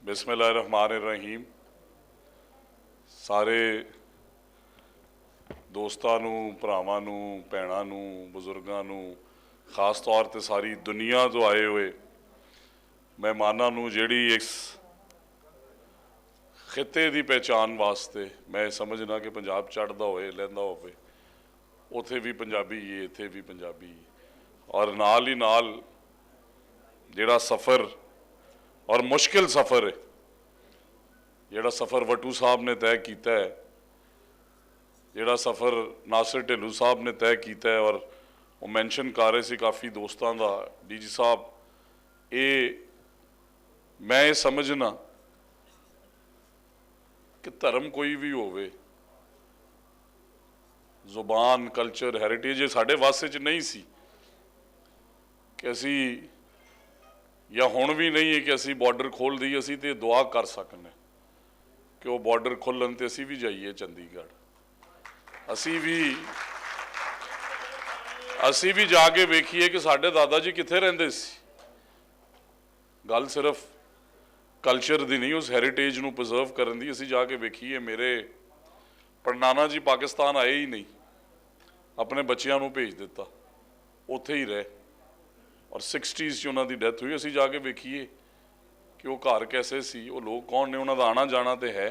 बिस्मिल्लाहिर्रहमानिर्रहीम। सारे दोस्तां नूं, भरावां नूं, भैणां नूं, बजुर्गां नूं, खास तौर ते सारी दुनिया तो आए हुए मेहमानां नूं जिहड़ी इस खिते की पहचान वास्ते मैं समझना कि पंजाब चढ़दा होए लैंदा होवे उत्थे भी पंजाबी है, इत्थे भी पंजाबी है। और नाल ही नाल जिहड़ा सफ़र और मुश्किल सफ़र है, जिहड़ा सफ़र वटू साहब ने तय किया है, जिहड़ा सफ़र नासिर ढिल्लू साहब ने तय किया है, और वो मैंशन कर रहे थे काफ़ी दोस्तों का, DG साहब, ये मैं ये समझना कि धर्म कोई भी होवे, जुबान, कल्चर, हैरीटेज ये साढ़े वास्ते च नहीं सी कि असी या हुण भी नहीं है कि असी बॉर्डर खोल दी। असी तो दुआ कर सकने कि वो बॉर्डर खुलन तो असी भी जाइए चंडीगढ़, असी भी जाके वेखीए कि साढ़े दादा जी कित्थे रहिंदे सी। गल सिर्फ कल्चर दी नहीं, उस हैरीटेज नूं प्रिजर्व करन दी असी जाके वेखीए। मेरे पड़नाना जी पाकिस्तान आए ही नहीं, अपने बच्चों नूं भेज दिता, उत्थे ही रहे, और 60s च उन्हां दी डैथ हुई। असी जाके वेखीए कि वो घर कैसे सी, वो लोग कौन ने, उन्हां दा आना जाना तो है।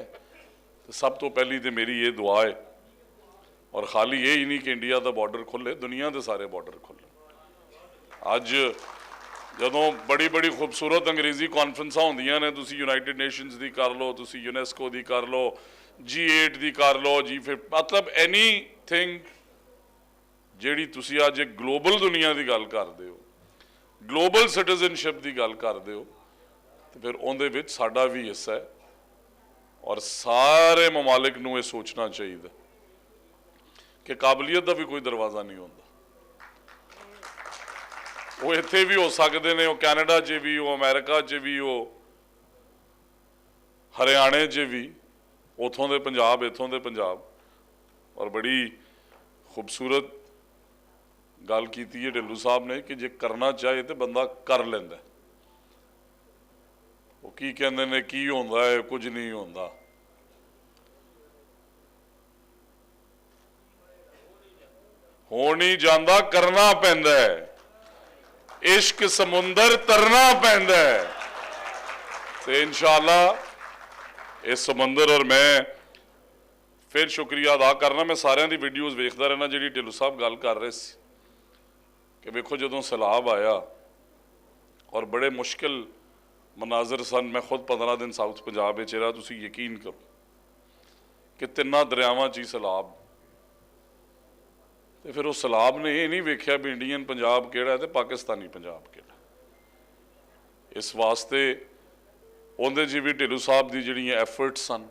तो सब तो पहली तो मेरी ये दुआ है, और खाली ये ही नहीं कि इंडिया का बॉर्डर खुले, दुनिया के सारे बॉर्डर खुले। अज जदों बड़ी बड़ी खूबसूरत अंग्रेजी कॉन्फ्रेंसा होंदियां ने, तुसी यूनाइटेड नेशनस की कर लो, तुसी यूनेस्को की कर लो, G8 की कर लो, G50, मतलब एनी थिंग जिहड़ी तुसी अज एक ग्लोबल दुनिया की गल करदे हो, ग्लोबल सिटीजनशिप की गल करदे हो, तो फिर उहदे विच साडा भी हिस्सा है। और सारे ममालिक नूं ये सोचना चाहिए कि काबलियत का भी कोई दरवाज़ा नहीं होता। वो इत्थे भी हो सकते हैं, वो कैनेडा च भी, वो अमेरिका च भी, वो हरियाणे च भी, उतों के पंजाब, इतों के पंजाब। और बड़ी खूबसूरत गल की है ढिल्लू साहब ने कि जे करना चाहे तो बंदा कर लेंदा। वो की कहते हैं की होंदा है, कुछ नहीं होंदा। हो नहीं जाता, करना पैंदा है। इश्क समुंदर तरना पैंदा है। तो इंशाअल्लाह इस समुंदर, और मैं फिर शुक्रिया अदा करना, मैं सारिਆਂ ਦੀ वीडियोज वेखदा रहना ਜਿਹੜੀ ढिल्लू साहब गल कर रहे सी कि वेखो जदों सैलाब आया और बड़े मुश्किल मनाजर सन। मैं खुद 15 दिन साउथ पंजाब में रहा, तुसीं यकीन करो कि 3 दरियावां च ही सैलाब। तो फिर उस सैलाब ने यह नहीं वेख्या भी इंडियन पंजाब किहड़ा है तो पाकिस्तानी पंजाब किहड़ा। इस वास्ते उहदे च भी ढिल्लू साहब की जिहड़ियां एफर्ट्स सन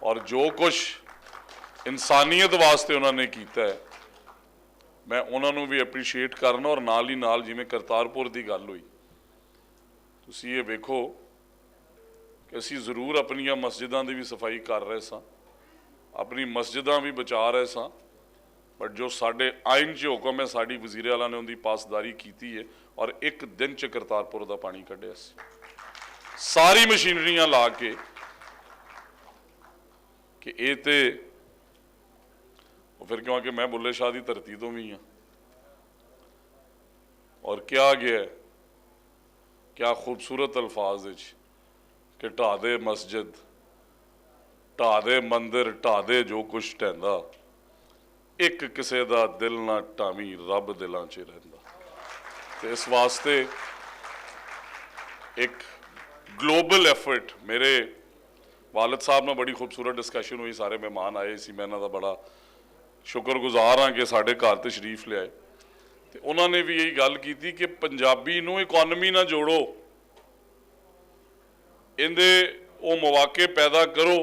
और जो कुछ इंसानियत वास्ते उन्होंने किया है, मैं उन्होंने भी एप्रीशिएट करना। और नाल ही नाल जिवें करतारपुर की गल हुई, तुसीं ये वेखो कि असीं जरूर अपनियां मस्जिदां की भी सफाई कर रहे सां, अपनी मस्जिदां भी बचा रहे सां, बट जो साडे आइन च हुक्म है, साडी वजीर आला ने उनकी पासदारी की है, और एक दिन च करतारपुर का पानी कढ़िया सी, सारी मशीनरियां ला के कि ये तो फिर क्योंकि मैं बुल्ले शाह की धरती तो भी हाँ। और क्या गया, क्या खूबसूरत अल्फाज कि ढा दे मस्जिद, ढा दे मंदिर, ढा दे जो कुछ ढहंदा, एक किसे दा दिल ना ढावी, रब दिलों च रहिंदा। तो इस वास्ते एक ग्लोबल एफर्ट, मेरे वालिद साहब में बड़ी खूबसूरत डिस्कशन हुई, सारे मेहमान आए सी, मैं इन्हां दा बड़ा शुक्रगुजार हाँ कि साढ़े घर तो शरीफ लियाए। तो उन्होंने भी यही गल की कि पंजाबी नूं इकोनॉमी ना जोड़ो, इहदे वो मौके पैदा करो।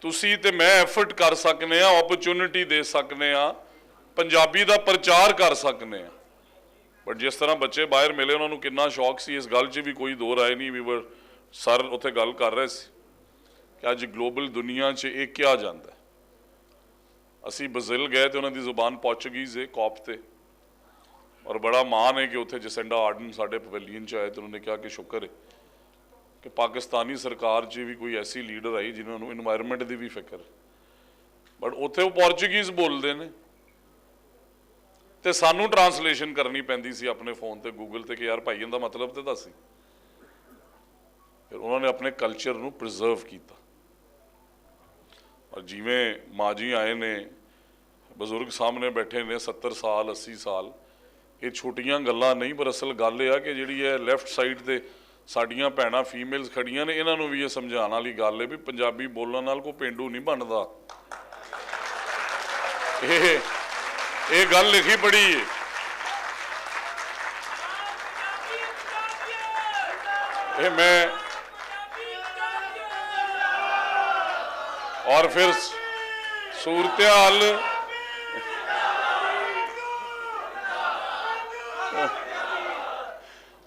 तुसी ते मैं एफर्ट कर सकने, अपॉर्चुनिटी दे सकने, पंजाबी का प्रचार कर सकने। बट जिस तरह बच्चे बाहर मिले, उन्होंने कितना शौक सी, इस गल च भी कोई दो राय नहीं। वी वर सर उत्थे गल कर रहे सी कि अज ग्लोबल दुनिया च ये क्या जाता है। असी ब्राज़ील गए तो उन्होंने जुबान पोर्चुगीज़ है, कॉप ते, और बड़ा मान है कि उत्थे जसिंडा आर्डन साडे पवेलियन च आए तो उन्होंने कहा कि शुक्र है कि पाकिस्तानी सरकार 'ਚ भी कोई ऐसी लीडर आई जिन्होंने इन्वायरमेंट की भी फिक्र, बट उत्थे वो पोर्चुगीज़ बोलते हैं तो सानू ट्रांसलेशन करनी पैंदी सी अपने फोन ते गूगल ते कि यार भाई इहदा मतलब तो दस। फिर उन्होंने अपने कल्चर नू प्रिजर्व किया। और जिमें माँ जी आए ने, बजुर्ग सामने बैठे ने 70 साल 80 साल, ये छोटियां गल्लां नहीं, पर असल गल यह कि जिहड़ी है लैफ्ट साइड ते साडियां भैणां फीमेल्स खड़ियां ने, इन्हां नू भी ये समझाने वाली गल है भी पंजाबी बोलण नाल कोई पेंडू नहीं बनदा। ये गल लिखी पढ़ी है। ये मैं और फिर सूरत हाल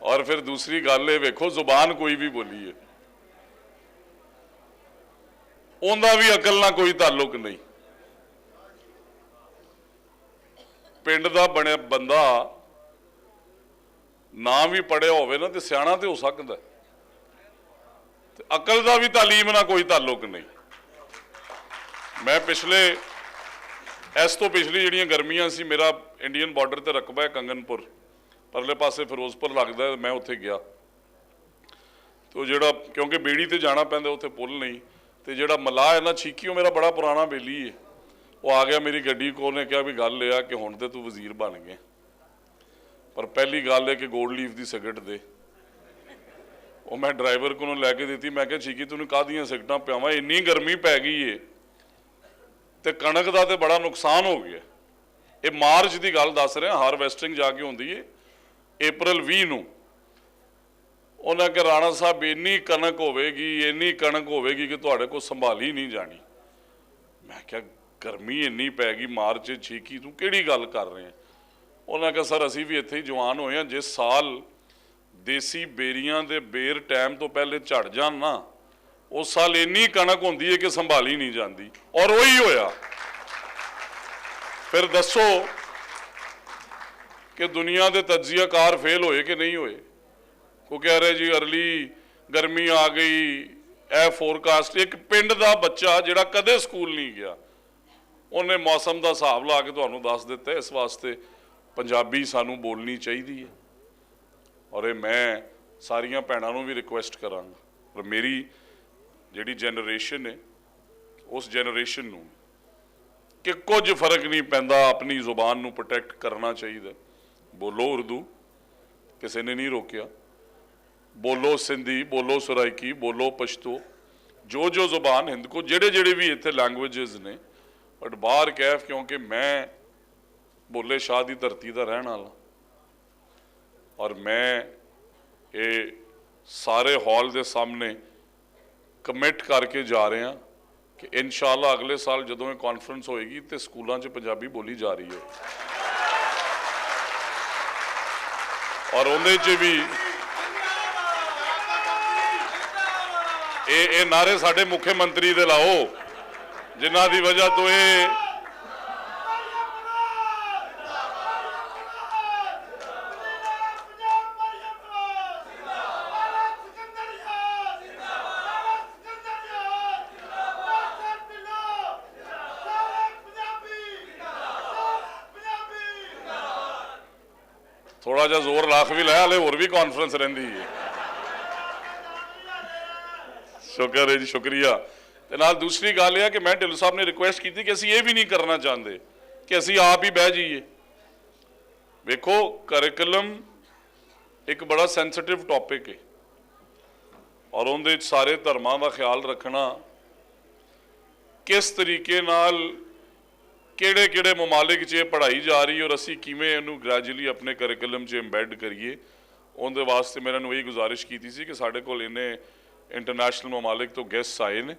और फिर दूसरी गल है, वेखो जुबान कोई भी बोली है, उनका भी अकल ना कोई ताल्लुक नहीं। पिंड दा बने बंदा ना भी पढ़िया होवे ना तो सियाणा तो हो सकता, अकल का भी तालीम ना कोई ताल्लुक नहीं। मैं पिछले इस तो पिछली जिहड़ियां गर्मियां सी, मेरा इंडियन बॉर्डर ते रकबा है कंगनपुर, परले पासे फिरोजपुर लगता है, मैं उत्थे गया तो जिहड़ा क्योंकि बेड़ी ते जाना पैंदा, उत्थे पुल नहीं, तो जिहड़ा मलाह है ना छीकी, मेरा बड़ा पुराना बेली है, वो आ गया मेरी गड्डी को, ने कहा भी गल यह कि हुण ते तू वजीर बन गया, पर पहली गल है कि गोल्ड लीफ की सिगरट दे। वो मैं ड्राइवर को लैके दी, मैं क्या छीकी तूने काहदियां सिगरटां पियावां, इन्नी गर्मी पै गई है तो कणक का तो बड़ा नुकसान हो गया। ये मार्च की गल दस रहा, हारवैसटिंग जाके होंदी है अप्रैल 20 नूं। उन्हें कि राणा साहब इन्नी कणक होगी, इन्नी कणक होगी कि तुहाडे कोल संभाली नहीं जानी। मैं क्या गर्मी इन्नी पै गई मार्च छीकी, तू किहड़ी गल कर रहे हैं? उन्हें कहा सर असी भी इत्थे ही जवान होए हैं, जिस साल देसी बेरियां दे बेर टाइम तो पहले झड़ जान ना, उस साल इन्नी कणक होंदी है कि संभाली नहीं जाती, और वही होया। फिर दसो कि दुनिया के तज्जियाकार फेल होए कि नहीं होए? को कह रहे जी अर्ली गर्मी आ गई, ए फोरकास्ट। एक पिंड का बच्चा जिहड़ा कदे स्कूल नहीं गया, उन्हें मौसम का हिसाब ला के तुहानूं दस दिता। इस वास्ते पंजाबी सानू बोलनी चाहिए। और ये मैं सारिया भैनों नूं भी रिक्वेस्ट करांगा, और मेरी जिहड़ी जनरेशन है उस जनरेशन नूं कि कुछ फर्क नहीं पैंदा, अपनी जुबान नूं प्रोटैक्ट करना चाहिए। बोलो उर्दू, किसी ने नहीं रोकया, बोलो सिंधी, बोलो सराइकी, बोलो पश्तो, जो जो जुबान हिंद को जेड़े जेड़े भी इत्थे लैंग्वेजेस ने, बट बाहर कैफ क्योंकि मैं बोले शाह की धरती का रहने वाला, और मैं ये सारे हॉल के सामने कमिट करके जा रहे हैं कि इंशाअल्लाह अगले साल जदों ये कॉन्फ्रेंस होएगी तो स्कूलों च पंजाबी बोली जा रही है, और उहदे च भी ये नारे साडे मुख्यमंत्री दे लाओ, जिन्हां दी वजह तो ये थोड़ा जा जोर लाख भी लाया, हाले होर भी कॉन्फ्रेंस रहिंदी है। शुक्र है जी, शुक्रिया। ते नाल दूसरी गल यह कि मैं ढिल्लों साहब ने रिक्वेस्ट की थी कि असीं ये भी नहीं करना चाहते कि असीं आप ही बह जाइए। वेखो करिकुलम एक बड़ा सेंसिटिव टॉपिक है, और उहदे विच सारे धर्मां का ख्याल रखना, किस तरीके नाल किहड़े किहड़े ममालिक च पढ़ाई जा रही है और असी किवें इहनूं ग्रैजुअली अपने करिकुलम च इंबैड करिए। उहदे वास्ते मैं इन्हां नूं यही गुजारिश की सी कि साडे कोल इन्ने इंटरनेशनल ममालिक तो गेस्ट आए ने,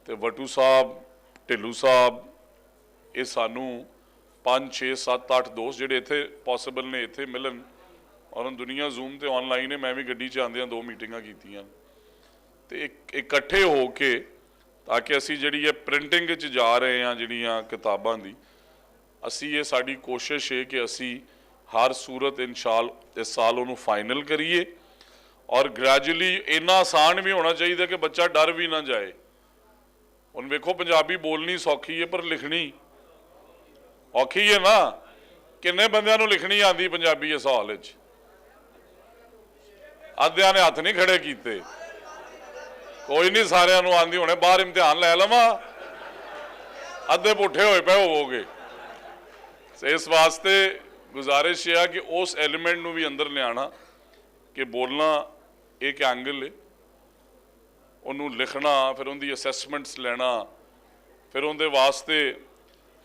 तो वटू साहब, ढिल्लू साहब, ये सानू 5 6 7 8 दोस्त जिहड़े इत्थे पॉसिबल ने इत्थे मिलन, और दुनिया जूम ते ऑनलाइन है। मैं भी गड्डी च आंदियां 2 मीटिंगां कीतियां, तो इकट्ठे हो के ताकि असी जिहड़ी है प्रिंटिंग च जा रहे हैं जिहड़ियां किताबां दी, असी ये साडी कोशिश है कि असी हर सूरत इंशाअल्लाह इस साल उन्होंने फाइनल करिए, और ग्रैजुअली इन्ना आसान भी होना चाहिए कि बच्चा डर भी ना जाए। हुण वेखो पंजाबी बोलनी सौखी है पर लिखनी औखी है ना। किन्ने बंदियां नूं लिखनी आंदी पंजाबी इस हाल विच? अद्धियां ने हथ नहीं खड़े कीते। कोई नहीं, सारिਆਂ ਨੂੰ आंदी होने। बाहर इम्तिहान लै लवां, अद्धे पुठे होए पे होवोगे। इस वास्ते गुजारिश है कि उस एलीमेंट नूं भी अंदर लियाना कि बोलना एक एंगल है, उन्होंने लिखना, फिर उनकी असैसमेंट्स लेना, फिर उनके वास्ते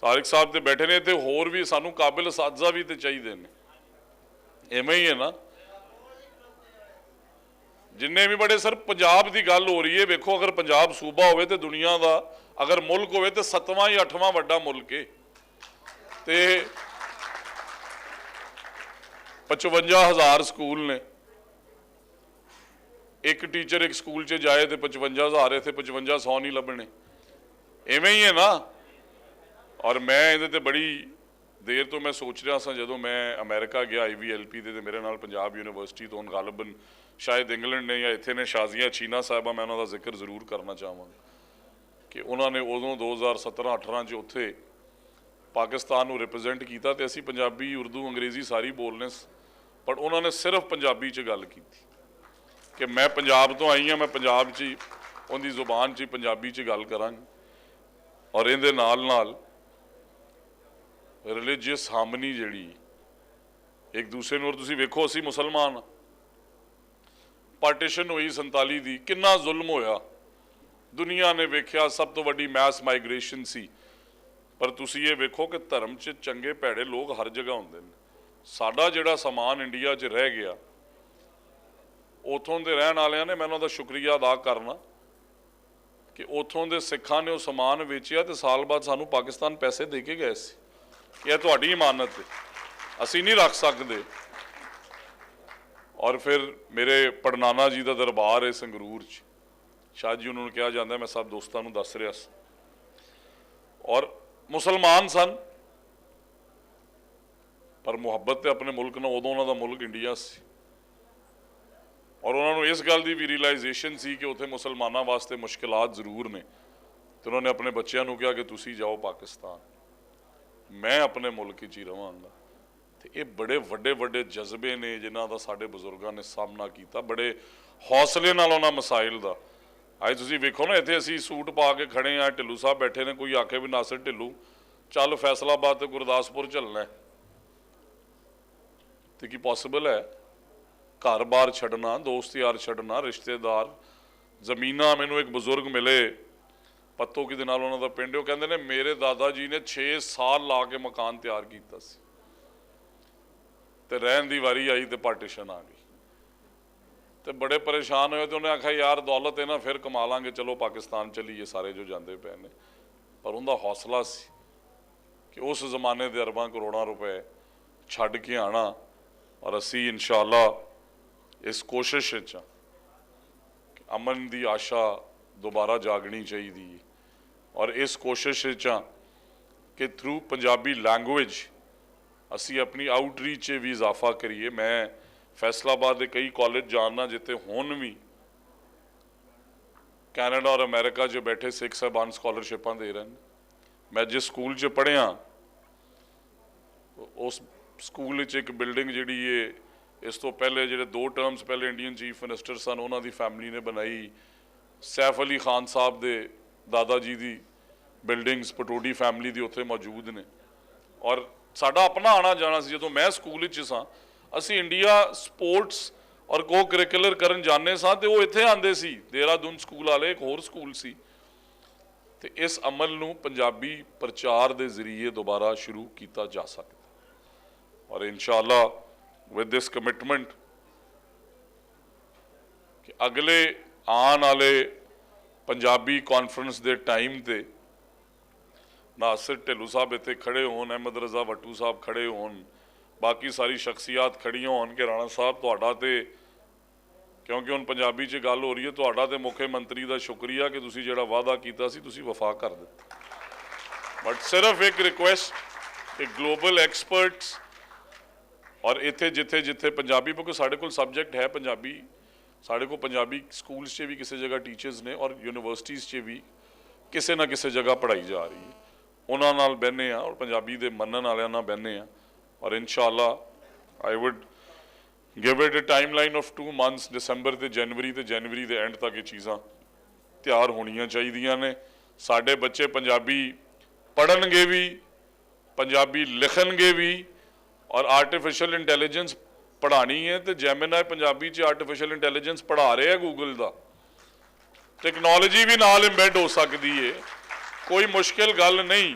तारिक साहब तो बैठे ने, तो होर भी सानू काबिल असातिज़ा भी तो चाहिए ने। इवें ही है ना, जिन्ने भी बड़े सर पंजाब की गल हो रही है। वेखो अगर पंजाब सूबा होवे तो दुनिया का अगर मुल्क होवे तो 7वां या 8वां वड्डा मुल्क है। तो 55,000 स्कूल ने, एक टीचर एक स्कूल च जाए तो 55,000, इतने 5500 नहीं लभने। इवें ही है ना। और मैं ये बड़ी देर तो मैं सोच रहा था, जो मैं अमेरिका गया IVLP तो मेरे नाल पंजाब यूनिवर्सिटी तो गालबन शायद इंग्लैंड ने या इतने ने शाजिया चीना साहबा, मैं उन्होंने जिक्र जरूर करना चाहवागा कि उन्होंने उदों 2017-18 च उत्थे पाकिस्तान को रिप्रजेंट किया। तो असी पंजाबी उर्दू अंग्रेजी सारी बोलने, पर उन्होंने सिर्फ पंजाबी च गल की कि मैं पंजाब तो आई हाँ, मैं पंजाब च उनकी जुबान च पंजाबी च गल करांगी। और इहदे नाल नाल रिलीजियस हार्मनी जिहड़ी एक दूसरे नूं, तुसीं वेखो असीं मुसलमान हाँ, पार्टीशन हुई 47 दी, कितना जुल्म होया, दुनिया ने वेख्या, सब तो वड्डी मैस माइग्रेशन सी। पर तुसीं ये वेखो कि धर्म च चंगे भैड़े लोग हर जगह होंदे ने। साडा जिहड़ा समान इंडिया च रह गया, उथों दे रहण वालियां ने, मैं उन्हां दा शुक्रिया अदा करना कि उथों दे सिखां ने वो समान वेचिया तो साल बाद सानू पाकिस्तान पैसे दे के गए सी कि यह तुहाडी इमानत है, असीं नहीं रख सकते। और फिर मेरे पड़नाना जी का दरबार है संगरूर च, शायद जी उन्होंने कहा जाता है, मैं सब दोस्तों को दस रहा सा। और मुसलमान सन पर मुहब्बत तो अपने मुल्क ना, उदों उन्हों का मुल्क इंडिया सी। और उन्होंने इस गल की भी रियलाइजेशन सी कि उत्थे मुसलमानों वास्ते मुश्किलात जरूर ने। तो उन्होंने अपने बच्चों को कहा कि तुसी जाओ पाकिस्तान, मैं अपने मुल्क ही रहांगा। तो ये बड़े वड्डे वड्डे जज्बे ने जिन्हों का साडे बजुर्गों ने सामना किया, बड़े हौसले नाल उन्हां मसाइल का। अज तुसीं वेखो ना, इत्थे असीं सूट पा के खड़े हाँ, ढिल्लू साहब बैठे ने, कोई आखे भी नासिर ढिल्लू चल फैसलाबाद तो गुरदासपुर चलना है, तो की पॉसिबल है? घर बार छड्डना, दोस्त यार छड्डना, रिश्तेदार, जमीना। मैनू एक बुजुर्ग मिले पत्तो कि नाल उन्हों का पिंड, वो कहते हैं मेरे दादा जी ने 6 साल ला के मकान तैयार किया, तो रहन की वारी आई तो पार्टीशन आ गई, तो बड़े परेशान हुए। तो उन्हें आखा यार दौलत है ना, फिर कमा लांगे, चलो पाकिस्तान चलीए सारे जो जाते पे ने। पर उनका हौसला सी कि उस जमाने के अरबां करोड़ों रुपए छड्ड के आना। और असी इंशाअल्लाह इस कोशिश कि अमन की आशा दोबारा जागनी चाहिए। और इस कोशिश कि थ्रू पंजाबी लैंगुएज असी अपनी आउटरीच भी इजाफा करिए। मैं फैसलाबाद के कई कॉलेज जानना जिते हुण भी कैनेडा और अमेरिका च बैठे सिख साहबान स्कॉलरशिपां दे रहे हैं। मैं जिस स्कूल च पढ़िया उस स्कूल एक बिल्डिंग जिहड़ी है, इस तो पहले जिहड़े 2 टर्म्स पहले इंडियन चीफ मिनिस्टर सन उन्हों की फैमिली ने बनाई। सैफ अली खान साहब के दादा जी की बिल्डिंग्स पटोडी फैमिली की उत्थे मौजूद ने। और साडा अपना आना जाना सी, जो मैं स्कूल सां असी इंडिया स्पोर्ट्स और को करिकुलर करन जाने सां ते वो इत्थे आंदे सी, देहरादून स्कूल वाले एक होर स्कूल सी। ते इस अमल नूं पंजाबी प्रचार के जरिए दोबारा शुरू किया जा सकता। और इंशाअल्लाह विद दिस कमिटमेंट कि अगले आने वाले पंजाबी कॉन्फ्रेंस के टाइम ते नासिर ढिल्लू साहब इत्थे खड़े होन, अहमद रजा वट्टू साहब खड़े होन, बाकी सारी शख्सियात खड़ियां होन कि राणा साहब तुहाडा ते, क्योंकि हुण पंजाबी च गल हो रही है, तुहाडा ते मुख्यमंत्री का शुक्रिया कि तुसीं जिहड़ा वादा कीता सी तुसीं वफा कर दिता। बट सिर्फ एक रिक्वेस्ट कि ग्लोबल एक्सपर्ट्स और इत्थे जिथे जिथे पंजाबी, क्योंकि साढ़े कोल सबजैक्ट है पंजाबी, साढ़े को पंजाबी स्कूल च भी किसी जगह टीचर्स ने और यूनिवर्सिटीज़ च भी किसी ना किसी जगह पढ़ाई जा रही है। उन्होंने नाल बहने आ और पंजाबी दे मनन वालियां नाल बहने आ और इंशाअल्लाह I would give it A time line of 2 months दिसंबर ते जनवरी के एंड तक ये चीज़ां तैयार होनियां चाहिदियां ने। साडे बच्चे पंजाबी पढ़नगे भी, पंजाबी लिखणगे भी और आर्टिफिशियल इंटैलीजेंस पढ़ानी है तो जैमिनाई पंजाबी च आर्टिफिशियल इंटैलीजेंस पढ़ा रहे हैं गूगल का, टैक्नोलॉजी भी नाल इंबैड हो सकती है, कोई मुश्किल गल नहीं।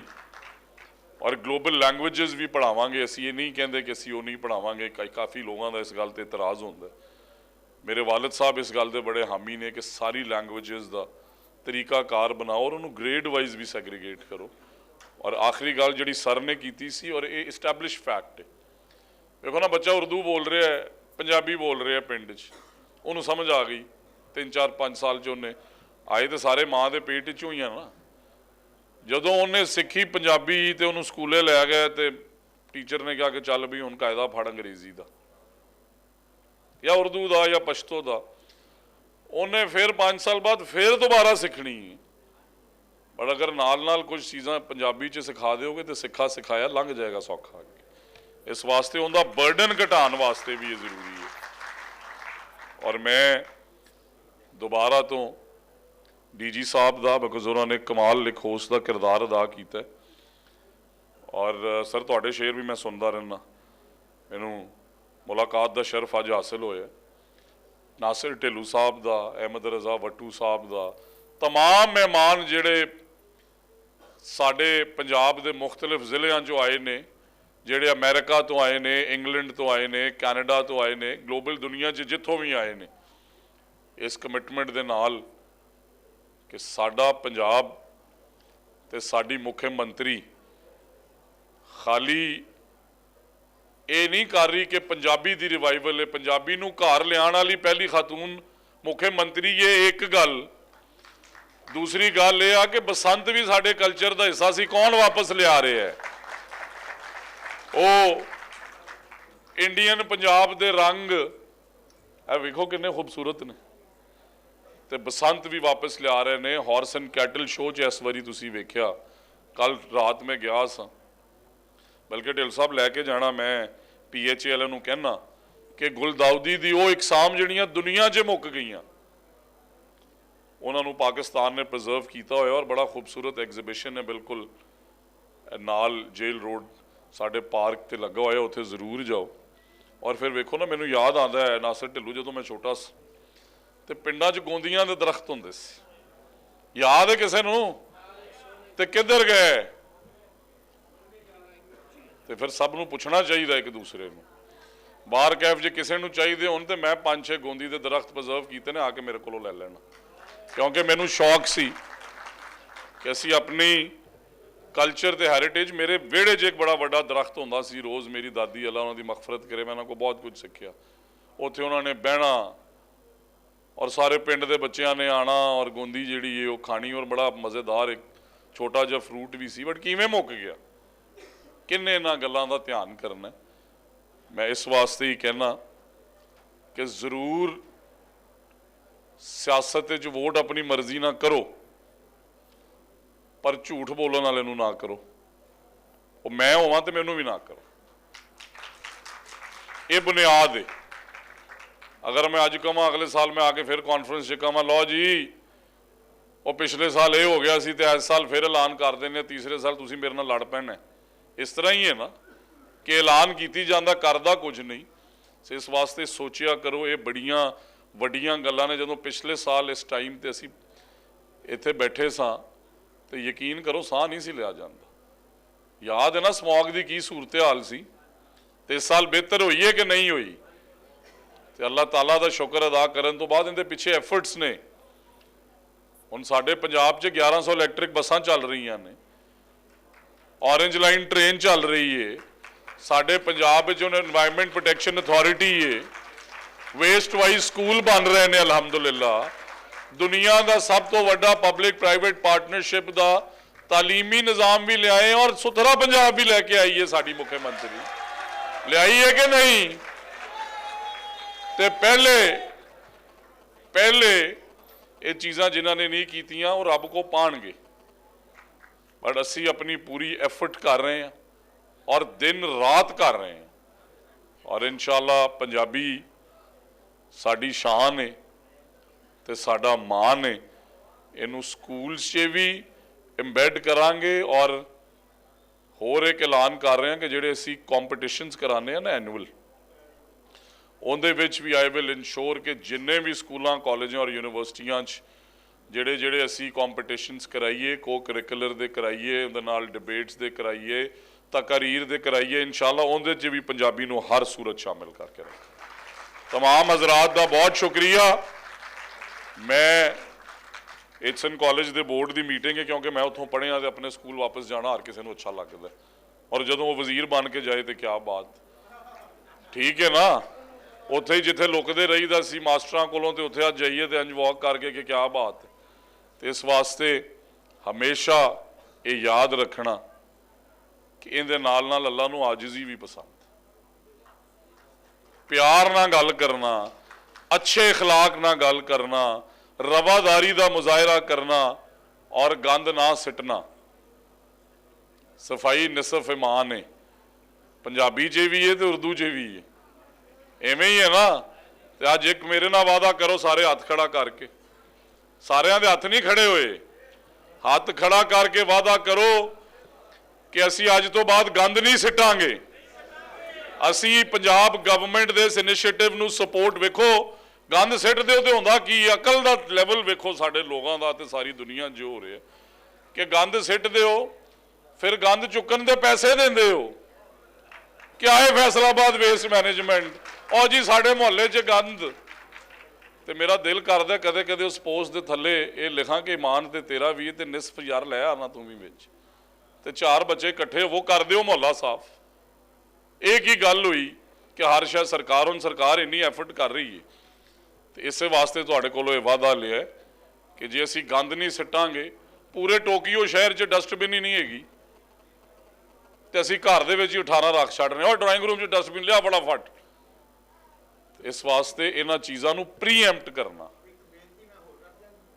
और ग्लोबल लैंग्वेजेस भी पढ़ावांगे, असी ये नहीं कहते कि असी वो नहीं पढ़ावांगे। काफ़ी लोगों का इस गल ते इतराज़ होंदा। मेरे वालिद साहब इस गल के बड़े हामी ने कि सारी लैंग्वेजेस का तरीकाकार बनाओ और उन्होंने ग्रेड वाइज भी सैग्रीगेट करो। और आखिरी गल जी सर ने की सी और ये इस्टैबलिश फैक्ट है, देखो ना बच्चा उर्दू बोल रहा है, पंजाबी बोल रहा है पिंड च, उन्होंने समझ आ गई 3 4 5 साल च उन्हें आए तो सारे माँ के पेट च हुई ना। जदों उन्हें सीखी पंजाबी तो उन्होंने स्कूले लै गए तो टीचर ने कहा कि चल भी हुण कायदा फड़ अंग्रेजी का या उर्दू का या पश्तो का, उन्हें फिर 5 साल बाद फिर दोबारा सीखनी। पर अगर नाल नाल कुछ चीज़ां पंजाबी च सिखा दोगे तो सिखा सिखाया लंघ जाएगा सौखा। इस वास्ते उनका बर्डन घटाने वास्ते भी ये जरूरी है। और मैं दोबारा तो DG साहब का बिकॉज उन्होंने कमाल एक होस्ट का किरदार अदा किया और सर तुहाडे शेर भी मैं सुनता रहना, मैनू मुलाकात का शरफ अज हासिल होया। नासिर ढिल्लू साहब का, अहमद रजा वट्टू साहब का, तमाम मेहमान जिहड़े साडे पंजाब दे मुख्तलिफ जिलियां चों आए ने, जिहड़े अमेरिका तो आए ने, इंग्लैंड तो आए ने, कैनेडा तो आए ने, ग्लोबल दुनिया च जिथों भी आए ने, इस कमिटमेंट दे नाल कि साडा पंजाब ते साडी मुख्यमंत्री खाली ये नहीं कर रही कि पंजाबी दी रिवाइवल है, पंजाबी नूं घर लियाण वाली पहली खातून मुख्यमंत्री, ये एक गल। दूसरी गल यह आ कि बसंत भी साडे कल्चर का हिस्सा सी, कौन वापस लिया रहे है? वो इंडियन पंजाब दे रंग वेखो किन्ने खूबसूरत ने, ते बसंत भी वापस लिया रहे ने। हॉर्स एंड कैटल शो च इस बारी तुसीं वेख्या, कल रात में गया सा, बल्कि ढिल साहब लैके जाना, मैं PHA वाले नूं कहना कि गुलदाउदी दी वो इकसाम जिहड़ियां दुनिया च मुक गईयां, उन्होंने पाकिस्तान ने प्रिजर्व किया होया और बड़ा खूबसूरत एग्जीबिशन है बिल्कुल नाल जेल रोड साडे पार्क ते लगा होया, उत्थे जरूर जाओ। और फिर वेखो ना, मैनूं याद आंदा है नासिर ढिल्लू जदों मैं छोटा सा ते पिंडां च गोंदियां दे दरख्त हुंदे सी, याद है किसे नूं? ते किधर गए? ते फिर सब नूं पुछना चाहिए एक दूसरे नूं। बार कैफ जे किसी नूं चाहिए होण ते मैं 5-6 गोंदी दे दरख्त प्रिजर्व कीते ने, आके मेरे कोलों लै लेना, क्योंकि मैनूं शौक सी कि असीं अपनी कल्चर ते हैरीटेज। मेरे विहड़े च एक बड़ा वड्डा दरख्त हुंदा सी, रोज़ मेरी दादी अल्लाह उन्हां दी मगफरत करे, मैं उन्हां को बहुत कुछ सीखिया। उत्थे उन्होंने बहना और सारे पिंड दे बच्चों ने आना और गोंदी जिहड़ी है वो खानी, और बड़ा मज़ेदार एक छोटा जिहा फ्रूट भी सी, बट किवें मुक गया? किन्ने इन्हां गल्लां दा ध्यान करना। मैं इस वास्ते ही कहना कि जरूर सियासत च वोट अपनी मर्जी ना करो, पर झूठ बोलने वाले नूं ना करो। वो मैं होवां ते मैनूं भी ना करो, ये बुनियाद है। अगर मैं अज कहां अगले साल मैं आके फिर कॉन्फ्रेंस च कहां लो जी वो पिछले साल ये हो गया सी ते इस साल फिर ऐलान कर देने, तीसरे साल तुसीं मेरे नाल लड़ पैना, इस तरह ही है ना कि ऐलान कीती जांदा करदा कुछ नहीं। इस वास्ते सोचिया करो, ये बड़ियां वड्डियां गल्लां ने। जदों पिछले साल इस टाइम ते असीं इत्थे बैठे सां तो यकीन करो साह नहीं सी लिया जाता। याद है ना स्मॉग की की सूरत हाल सी, तो इस साल बेहतर हुई है कि नहीं हुई? तो अल्लाह ताला का शुक्र अदा करन तो बाद इनके पिछे एफर्ट्स ने। हुण साडे पंजाब च 1100 इलैक्ट्रिक बसां चल रही ने, ऑरेंज लाइन ट्रेन चल रही है, साडे पंजाब च एनवायरमेंट प्रोटैक्शन अथॉरिटी है, वेस्ट वाइज स्कूल बन रहे हैं अलहमदुलिल्लाह। दुनिया का सब तो वड्डा पब्लिक प्राइवेट पार्टनरशिप का तालीमी निज़ाम भी लियाए और सुथरा पंजाब भी लैके आई है साडी मुख्यमंत्री, लियाई है कि नहीं? ते पहले पहले ये चीज़ां जिन्हां ने नहीं कीतियां वो रब को पाणगे, बट असी अपनी पूरी एफर्ट कर रहे हैं और दिन रात कर रहे हैं। और इंशाअल्लाह पंजाबी साडी शान है ते साडा मान है। इनू स्कूल च भी इंबैड करांगे और होर एक ऐलान कर रहे हैं कि जिहड़े असी कॉम्पटिशनस कराने हैं ना एनुअल, उहदे विच भी आई विल इंश्योर कि जिन्ने भी स्कूलों कॉलेजों और यूनिवर्सिटियां जिहड़े जिहड़े असी कॉम्पटिशनस कराइए, को करिकुलर दे कराइए, उहदे नाल डिबेट्स दे कराइए, तकारीर दे कराइए, इंशाअल्लाह उहदे च भी पंजाबी नूं हर सूरत शामिल करके रखें। तमाम हज़रात दा बहुत शुक्रिया। मैं एचसन कॉलेज के बोर्ड की मीटिंग है, क्योंकि मैं उतों पढ़िया तो अपने स्कूल वापस जाना हर किसी को अच्छा लगता है, और जो वो वजीर बन के जाए तो क्या बात, ठीक है ना। उत्थे ही जिथे लुकते रहीदा सी मास्टरां कोलों ते उत्थे अज जाइए तो अंज वॉक करके कि क्या बात है। तो इस वास्ते हमेशा ये याद रखना कि इहदे नाल नाल अल्लाह नूं आजिज़ी भी पसंद, प्यार नाल गल करना, अच्छे इखलाक नाल गल करना, रवादारी का मुजाहरा करना और गंद ना सिटना। सफाई निसफ ईमान है, पंजाबी च भी है तो उर्दू च भी है, इवें ही है ना। तो अज एक मेरे नाल वादा करो सारे हथ खड़ा करके, सारिਆਂ ਦੇ हथ नहीं खड़े हुए, हथ खड़ा करके वादा करो कि असी अज तो बाद गंद नहीं सिटांगे। असी पंजाब गवर्नमेंट दे इस इनिशिएटिव नूं सपोर्ट, वेखो गंद सिट दो तो होंदा की, अकल का लैवल वेखो साडे लोगों का ते सारी दुनिया जो हो रहा है कि गंद सिट दो, फिर गंद चुकन दे पैसे देंदे हो। क्या है फैसलाबाद वेस्ट मैनेजमेंट, और जी साडे मुहल्ले च गंद। तो मेरा दिल करदा कदे कदे उस पोस्ट के थले ये लिखा कि ईमान ते तेरा भी ते निसफ यार लै आना तू भी विच, ते 4 बच्चे इकट्ठे वो कर दिओ मुहल्ला साफ। एक ही गल हुई कि हर शायद सरकार, हुण सरकार इन्नी एफर्ट कर रही है, तो इस वास्ते तुहाडे कोलों ये वादा लिया कि जे असी गंद नहीं सिटांगे, पूरे टोकीयो शहर च डस्टबिन ही नहीं हैगी, तो असी घर दे विच ही 18 रख छड्डने, और ड्राइंग रूम च डस्टबिन लिया फटाफट। इस वास्ते इन्हां चीज़ां नूं प्रीएम्प्ट करना।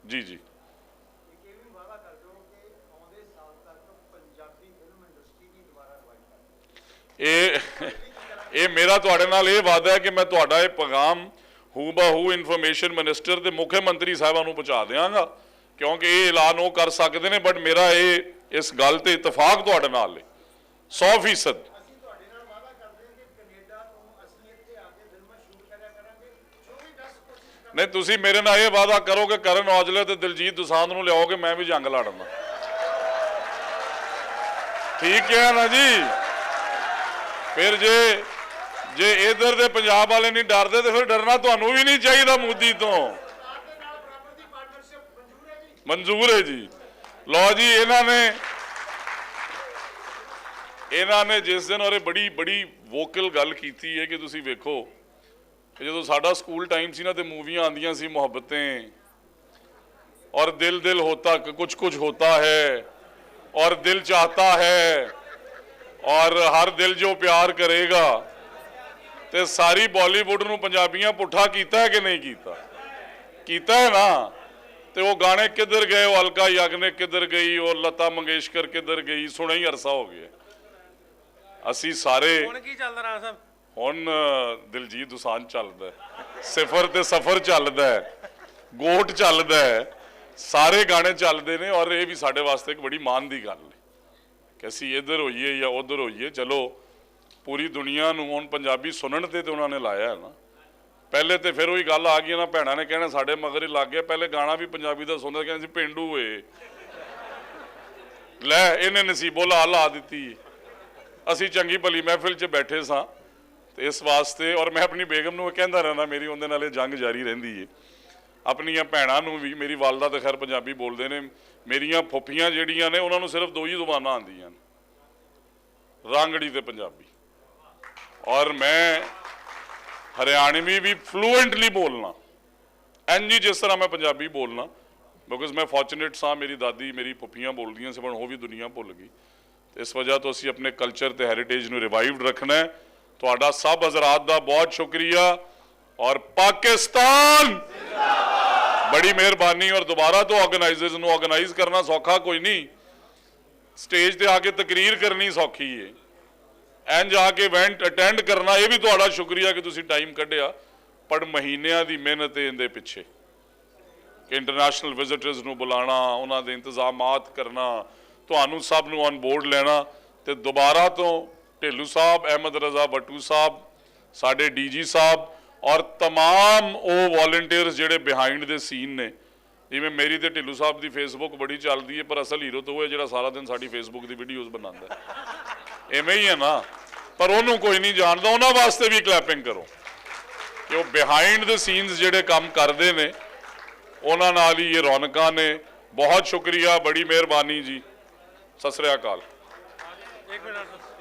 जी जी ये मेरा तुहाडे नाल ये वादा है कि मैं तुहाडा ये पैगाम हू बहू इन्फॉर्मेशन मिनिस्टर ते मुख्यमंत्री साहबां नूं पहुंचा देंगा, क्योंकि ये ऐलान वो कर सकते हैं, बट मेरा ये इस गल ते इतफाक तुहाडे नाल है 100%। नहीं, तुसी मेरे नाल ये वादा करो कि करण औजले ते दिलजीत दोसांझ नूं लियाओगे, मैं भी जंग लड़ना, ठीक है ना जी। फिर जे इधर दे पंजाब वाले नहीं डरते तो फिर डरना तुहानू भी नहीं चाहिए मोदी तो। मंजूर है जी। लो जी, इन्होंने जिस दिन और बड़ी बड़ी वोकल गल की है कि तुसी वेखो जो साडा स्कूल टाइम सी ना, तो मूवियां आंदियां सी मुहब्बतें और दिल दिल होता कुछ कुछ होता है और दिल चाहता है और हर दिल जो प्यार करेगा। तो सारी बॉलीवुड नूं पंजाबियां पुठा कीता है कि नहीं कीता है ना। तो वो गाने किधर गए, वो अलका याग्निक किधर गई, वो लता मंगेशकर किधर गई, सुना ही अरसा हो गया। असी सारे हुण दिलजीत दोसांझ चलदा, सिफर ते सफर चलदा है, गोट चलदा है, सारे गाने चलते हैं। और ये भी साडे वास्ते एक बड़ी मान की गल है कि असी इधर होइए या उधर होइए, चलो पूरी दुनिया नूं हुण पंजाबी सुनन ते उन्होंने लाया है ना। पहले तो फिर वही गल आ गई ना, भैणां ने कहना साडे मगर ही लग गया, पहले गाना भी पंजाबी का सुनते कहते पेंडू होए, लै इन्हें नसीबो ला दी। असी चंगी भली महफिल च बैठे सां, तो इस वास्ते और मैं अपनी बेगम नूं कहंदा रहना, मेरी उहदे नाल जंग जारी रहिंदी है। अपनियां भैणां नूं भी, मेरी वालदा तो खैर पंजाबी बोलते हैं, मेरियां फुफियां जिहड़ियां ने उन्होंने सिर्फ 2 ही जुबानां आंदियां, रांगड़ी ते पंजाबी। और मैं हरियाणवी भी फ्लूएंटली बोलना, इंज ही जिस तरह मैं पंजाबी बोलना, बिकॉज मैं फॉर्चुनेट सा, मेरी दादी मेरी फुफियां बोलदियां सी, पर वो भी दुनिया भुल गई। तो इस वजह तो असी अपने कल्चर ते हैरीटेज नूं रिवाइव्ड रखना है। तुहाडा सब हज़रात दा बहुत शुक्रिया। और पाकिस्तान बड़ी मेहरबानी। और दोबारा तो ऑर्गेनाइजर्स ਨੂੰ ऑर्गेनाइज करना सौखा कोई नहीं, स्टेज ਤੇ ਆ ਕੇ तकरीर करनी सौखी है, ਇੰਜ ਆ ਕੇ ਇਵੈਂਟ ਅਟੈਂਡ ਕਰਨਾ ਇਹ ਵੀ ਤੁਹਾਡਾ ਸ਼ੁਕਰੀਆ ਕਿ ਤੁਸੀਂ ਟਾਈਮ ਕੱਢਿਆ, ਪਰ ਮਹੀਨਿਆਂ ਦੀ ਮਿਹਨਤ ਇਹਦੇ ਪਿੱਛੇ ਕਿ ਇੰਟਰਨੈਸ਼ਨਲ ਵਿਜ਼ਿਟਰਸ ਨੂੰ ਬੁਲਾਉਣਾ, ਉਹਨਾਂ ਦੇ ਇੰਤਜ਼ਾਮਾਤ ਕਰਨਾ, ਤੁਹਾਨੂੰ ਸਭ ਨੂੰ ਔਨ ਬੋਰਡ ਲੈਣਾ। ਤੇ ਦੁਬਾਰਾ ਤੋਂ ਢਿੱਲੋਂ ਸਾਹਿਬ, ਅਹਿਮਦ ਰਜ਼ਾ ਬੱਟੂ ਸਾਹਿਬ, ਸਾਡੇ ਡੀਜੀ ਸਾਹਿਬ ਔਰ तमाम ਉਹ ਵॉलੰਟੀਅਰਸ ਜਿਹੜੇ ਬਿਹਾਈਂਡ ਦੇ ਸੀਨ ਨੇ, ਜਿਵੇਂ ਮੇਰੀ ਤੇ ਢਿੱਲੋਂ ਸਾਹਿਬ ਦੀ ਫੇਸਬੁੱਕ ਬੜੀ ਚੱਲਦੀ ਹੈ, ਪਰ ਅਸਲ ਹੀਰੋ ਤਾਂ ਉਹ ਹੈ ਜਿਹੜਾ ਸਾਰਾ ਦਿਨ ਸਾਡੀ ਫੇਸਬੁੱਕ ਦੀ ਵੀਡੀਓਜ਼ ਬਣਾਉਂਦਾ ਹੈ, ਐਵੇਂ ਹੀ ਹੈ ਨਾ, ਪਰ ਉਹਨੂੰ ਕੋਈ ਨਹੀਂ ਜਾਣਦਾ। ਉਹਨਾਂ ਵਾਸਤੇ ਵੀ ਕਲੈਪਿੰਗ ਕਰੋ ਕਿ ਉਹ ਬਿਹਾਈਂਡ ਦੇ ਸੀਨਸ ਜਿਹੜੇ ਕੰਮ ਕਰਦੇ ਨੇ, ਉਹਨਾਂ ਨਾਲ ਹੀ ਇਹ ਰੌਣਕਾਂ ਨੇ। ਬਹੁਤ ਸ਼ੁਕਰੀਆ, ਬੜੀ ਮਿਹਰਬਾਨੀ ਜੀ, ਸਤਿ ਸ੍ਰੀ ਅਕਾਲ। एक मिनट